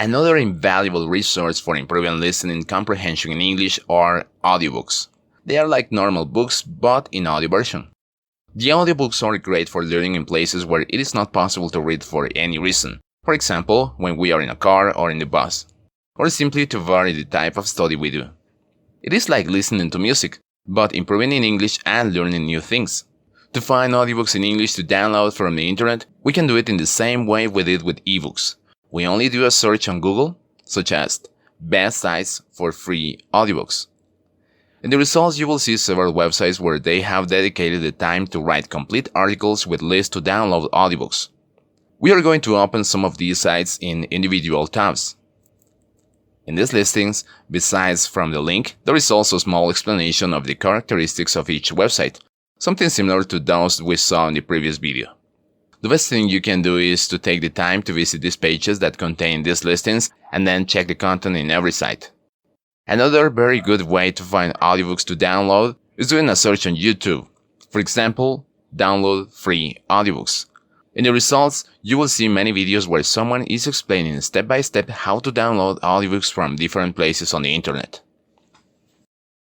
Another invaluable resource for improving listening comprehension in English are audiobooks. They are like normal books, but in audio version. The audiobooks are great for learning in places where it is not possible to read for any reason. For example, when we are in a car or in the bus, or simply to vary the type of study we do. It is like listening to music, but improving in English and learning new things. To find audiobooks in English to download from the internet, we can do it in the same way we did with ebooks. We only do a search on Google, such as best sites for free audiobooks. In the results, you will see several websites where they have dedicated the time to write complete articles with lists to download audiobooks. We are going to open some of these sites in individual tabs. In these listings, besides from the link, there is also a small explanation of the characteristics of each website, something similar to those we saw in the previous video. The best thing you can do is to take the time to visit these pages that contain these listings and then check the content in every site. Another very good way to find audiobooks to download is doing a search on YouTube. For example, download free audiobooks. In the results, you will see many videos where someone is explaining step by step how to download audiobooks from different places on the internet.